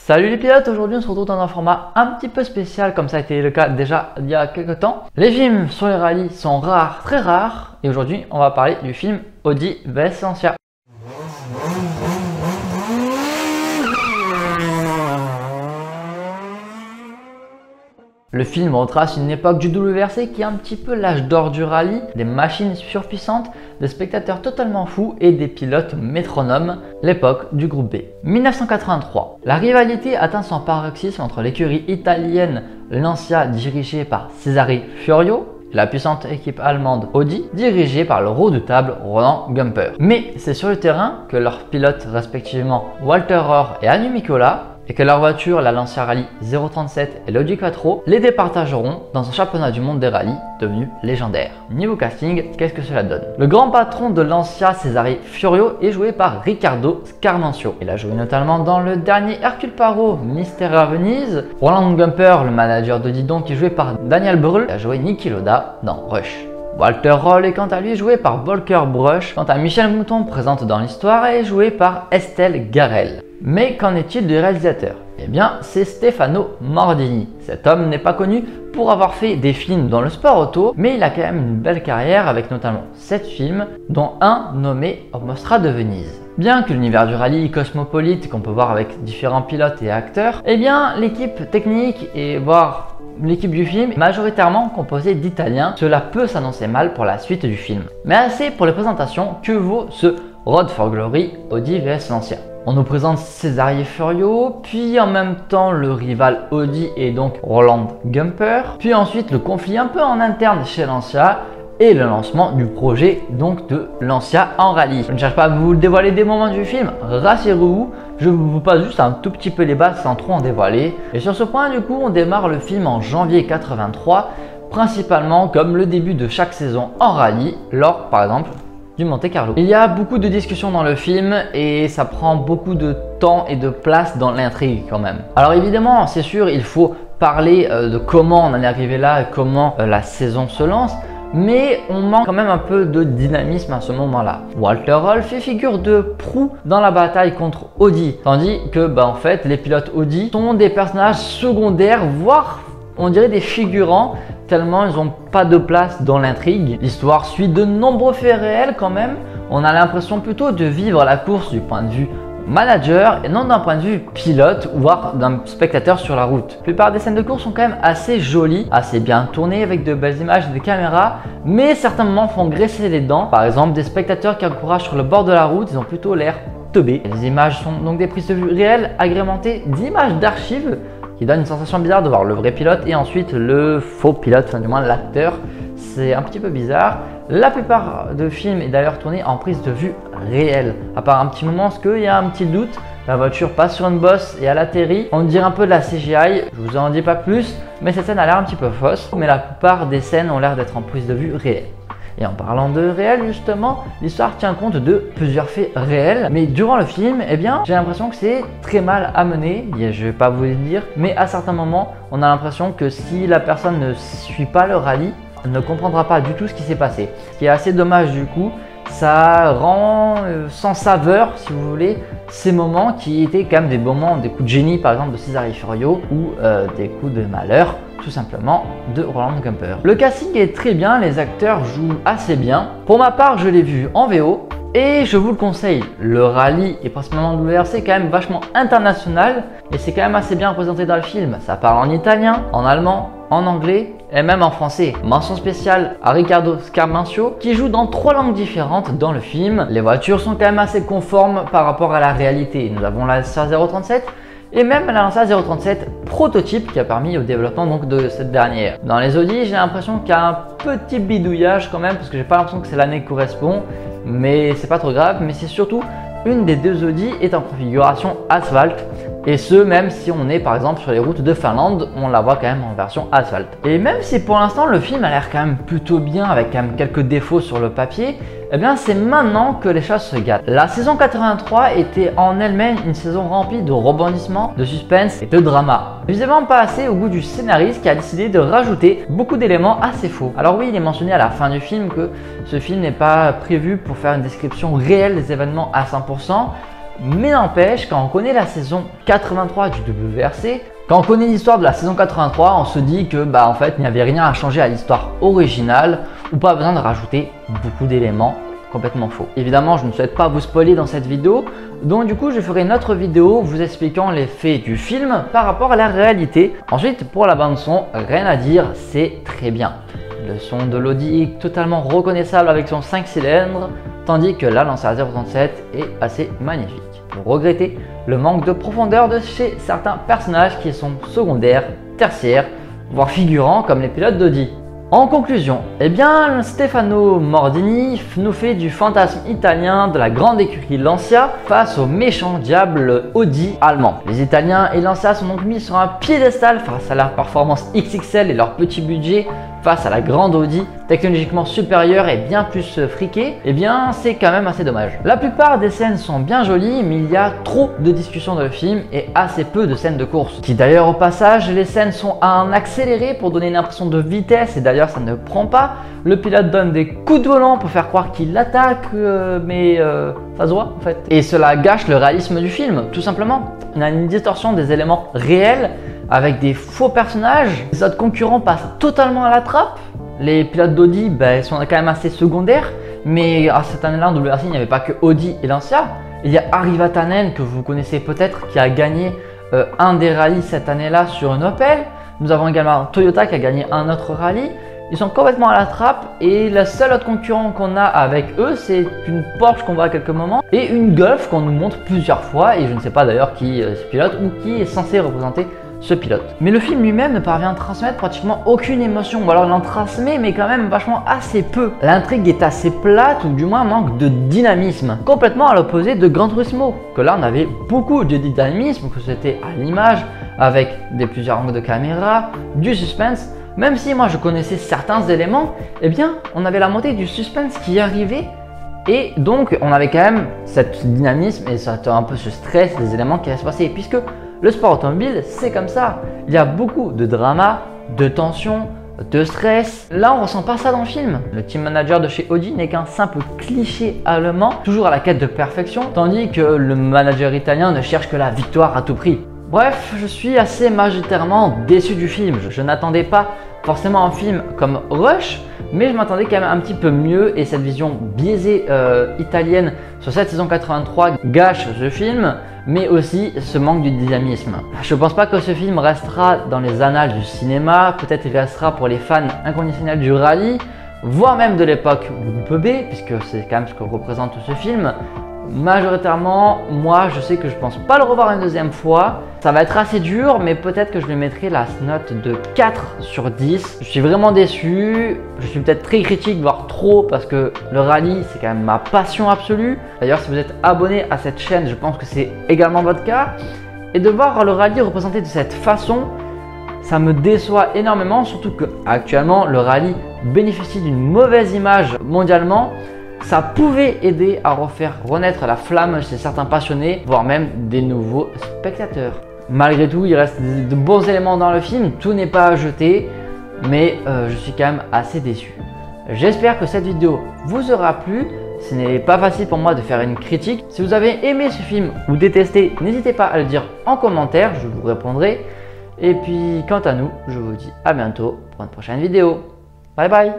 Salut les pilotes, aujourd'hui on se retrouve dans un format un petit peu spécial comme ça a été le cas déjà il y a quelques temps. Les films sur les rallyes sont rares, très rares, et aujourd'hui on va parler du film Audi vs Lancia. Le film retrace une époque du WRC qui est un petit peu l'âge d'or du rallye, des machines surpuissantes, des spectateurs totalement fous et des pilotes métronomes, l'époque du groupe B. 1983, la rivalité atteint son paroxysme entre l'écurie italienne Lancia dirigée par Cesare Furio et la puissante équipe allemande Audi dirigée par le redoutable Roland Gunther. Mais c'est sur le terrain que leurs pilotes respectivement Walter Röhrl et Hannu Mikkola et que leur voiture, la Lancia Rally 037 et l'Audi Quattro, les départageront dans un championnat du monde des rallyes devenu légendaire. Niveau casting, qu'est-ce que cela donne? Le grand patron de Lancia, Cesare Furio, est joué par Riccardo Scarmancio. Il a joué notamment dans le dernier Hercule Poirot, Mystère à Venise. Roland Gunther, le manager de Didon, qui est joué par Daniel Brühl, a joué Niki Lauda dans Rush. Walter Röhrl est quant à lui joué par Volker Brush, quant à Michel Mouton, présente dans l'histoire, est joué par Estelle Garel. Mais qu'en est-il du réalisateur? Eh bien, c'est Stefano Mordini. Cet homme n'est pas connu pour avoir fait des films dans le sport auto, mais il a quand même une belle carrière avec notamment 7 films, dont un nommé Mostra de Venise. Bien que l'univers du rallye cosmopolite qu'on peut voir avec différents pilotes et acteurs, eh bien l'équipe technique et voire l'équipe du film est majoritairement composée d'Italiens. Cela peut s'annoncer mal pour la suite du film. Mais assez pour les présentations, que vaut ce Road for Glory Audi vs Lancia? On nous présente Cesare Furio, puis en même temps le rival Audi et donc Roland Gunther, puis ensuite le conflit un peu en interne chez Lancia et le lancement du projet donc de Lancia en rallye. Je ne cherche pas à vous dévoiler des moments du film, rassurez-vous, je vous passe juste un tout petit peu les bases sans trop en dévoiler. Et sur ce point du coup, on démarre le film en janvier 83, principalement comme le début de chaque saison en rallye, lors par exemple du Monte Carlo. Il y a beaucoup de discussions dans le film et ça prend beaucoup de temps et de place dans l'intrigue quand même. Alors évidemment, c'est sûr, il faut parler de comment on en est arrivé là et comment la saison se lance, mais on manque quand même un peu de dynamisme à ce moment-là. Walter Röhrl fait figure de proue dans la bataille contre Audi, tandis que en fait les pilotes Audi sont des personnages secondaires, voire on dirait des figurants, tellement ils n'ont pas de place dans l'intrigue. L'histoire suit de nombreux faits réels quand même. On a l'impression plutôt de vivre la course du point de vue manager et non d'un point de vue pilote ou voire d'un spectateur sur la route. La plupart des scènes de course sont quand même assez jolies, assez bien tournées avec de belles images et des caméras, mais certains moments font graisser les dents. Par exemple, des spectateurs qui encouragent sur le bord de la route, ils ont plutôt l'air teubés. Les images sont donc des prises de vue réelles agrémentées d'images d'archives qui donne une sensation bizarre de voir le vrai pilote et ensuite le faux pilote, enfin du moins l'acteur. C'est un petit peu bizarre. La plupart de films est d'ailleurs tourné en prise de vue réelle, à part un petit moment parce qu'il y a un petit doute. La voiture passe sur une bosse et elle atterrit. On dirait un peu de la CGI, je vous en dis pas plus, mais cette scène a l'air un petit peu fausse. Mais la plupart des scènes ont l'air d'être en prise de vue réelle. Et en parlant de réel justement, l'histoire tient compte de plusieurs faits réels. Mais durant le film, eh bien, j'ai l'impression que c'est très mal amené. Je vais pas vous le dire, mais à certains moments, on a l'impression que si la personne ne suit pas le rallye, elle ne comprendra pas du tout ce qui s'est passé. Ce qui est assez dommage du coup. Ça rend sans saveur, si vous voulez, ces moments qui étaient quand même des moments, des coups de génie par exemple de Cesare Furio ou des coups de malheur tout simplement de Roland Gunther. Le casting est très bien, les acteurs jouent assez bien. Pour ma part, je l'ai vu en VO et je vous le conseille. Le rallye et principalement le WRC est quand même vachement international et c'est quand même assez bien représenté dans le film. Ça parle en italien, en allemand, en anglais et même en français. Mention spéciale à Riccardo Scarmancio qui joue dans 3 langues différentes dans le film. Les voitures sont quand même assez conformes par rapport à la réalité. Nous avons la Lancia 037 et même la Lancia 037 prototype qui a permis au développement donc de cette dernière. Dans les Audi, j'ai l'impression qu'il y a un petit bidouillage quand même parce que j'ai pas l'impression que c'est l'année qui correspond, mais c'est pas trop grave. Mais c'est surtout une des 2 Audi est en configuration asphalte. Et ce, même si on est par exemple sur les routes de Finlande, on la voit quand même en version asphalte. Et même si pour l'instant le film a l'air quand même plutôt bien avec quand même quelques défauts sur le papier, eh bien c'est maintenant que les choses se gâtent. La saison 83 était en elle-même une saison remplie de rebondissements, de suspense et de drama. Visiblement pas assez au goût du scénariste qui a décidé de rajouter beaucoup d'éléments assez faux. Alors oui, il est mentionné à la fin du film que ce film n'est pas prévu pour faire une description réelle des événements à 100%. Mais n'empêche, quand on connaît la saison 83 du WRC, quand on connaît l'histoire de la saison 83, on se dit que en fait il n'y avait rien à changer à l'histoire originale ou pas besoin de rajouter beaucoup d'éléments. Complètement faux. Évidemment, je ne souhaite pas vous spoiler dans cette vidéo, donc du coup je ferai une autre vidéo vous expliquant les faits du film par rapport à la réalité. Ensuite, pour la bande son, rien à dire, c'est très bien. Le son de l'Audi est totalement reconnaissable avec son 5 cylindres, tandis que la Lancia 037 est assez magnifique. Vous regrettez le manque de profondeur de chez certains personnages qui sont secondaires, tertiaires, voire figurants comme les pilotes d'Audi. En conclusion, Stefano Mordini nous fait du fantasme italien de la grande écurie Lancia face au méchant diable Audi allemand. Les Italiens et Lancia sont donc mis sur un piédestal face à leur performance XXL et leur petit budget face à la grande Audi, technologiquement supérieure et bien plus friquée. C'est quand même assez dommage. La plupart des scènes sont bien jolies, mais il y a trop de discussions dans le film et assez peu de scènes de course. Qui d'ailleurs au passage, les scènes sont à un accéléré pour donner une impression de vitesse et d'ailleurs ça ne prend pas. Le pilote donne des coups de volant pour faire croire qu'il attaque, mais ça se voit en fait. Et cela gâche le réalisme du film, tout simplement. On a une distorsion des éléments réels avec des faux personnages. Les autres concurrents passent totalement à la trappe. Les pilotes d'Audi sont quand même assez secondaires, mais à cette année-là en WRC il n'y avait pas que Audi et Lancia. Il y a Ari Vatanen que vous connaissez peut-être qui a gagné un des rallyes cette année-là sur une Opel. Nous avons également Toyota qui a gagné un autre rallye. Ils sont complètement à la trappe et le seul autre concurrent qu'on a avec eux, c'est une Porsche qu'on voit à quelques moments et une Golf qu'on nous montre plusieurs fois et je ne sais pas d'ailleurs qui est pilote ou qui est censé représenter ce pilote. Mais le film lui-même ne parvient à transmettre pratiquement aucune émotion, ou alors il en transmet mais quand même vachement assez peu. L'intrigue est assez plate ou du moins manque de dynamisme, complètement à l'opposé de Gran Turismo, que là on avait beaucoup de dynamisme, que c'était à l'image avec plusieurs angles de caméra, du suspense. Même si moi je connaissais certains éléments, on avait la montée du suspense qui arrivait et donc on avait quand même cette dynamisme et un peu ce stress des éléments qui allaient se passer puisque le sport automobile c'est comme ça. Il y a beaucoup de drama, de tension, de stress. Là on ressent pas ça dans le film. Le team manager de chez Audi n'est qu'un simple cliché allemand, toujours à la quête de perfection, tandis que le manager italien ne cherche que la victoire à tout prix. Bref, je suis assez majoritairement déçu du film. Je n'attendais pas forcément un film comme Rush, mais je m'attendais quand même un petit peu mieux et cette vision biaisée italienne sur cette saison 83 gâche ce film, mais aussi ce manque de dynamisme. Je ne pense pas que ce film restera dans les annales du cinéma, peut-être il restera pour les fans inconditionnels du rallye, voire même de l'époque groupe B, puisque c'est quand même ce que représente ce film. Majoritairement, moi je sais que je pense pas le revoir une deuxième fois. Ça va être assez dur, mais peut-être que je lui mettrai la note de 4 sur 10. Je suis vraiment déçu, je suis peut-être très critique, voire trop, parce que le rallye c'est quand même ma passion absolue. D'ailleurs, si vous êtes abonné à cette chaîne, je pense que c'est également votre cas. Et de voir le rallye représenté de cette façon, ça me déçoit énormément, surtout que actuellement le rallye bénéficie d'une mauvaise image mondialement. Ça pouvait aider à refaire renaître la flamme chez certains passionnés, voire même des nouveaux spectateurs. Malgré tout, il reste de bons éléments dans le film, tout n'est pas à jeter, mais je suis quand même assez déçu. J'espère que cette vidéo vous aura plu. Ce n'est pas facile pour moi de faire une critique. Si vous avez aimé ce film ou détesté, n'hésitez pas à le dire en commentaire, je vous répondrai. Et puis quant à nous, je vous dis à bientôt pour une prochaine vidéo. Bye bye.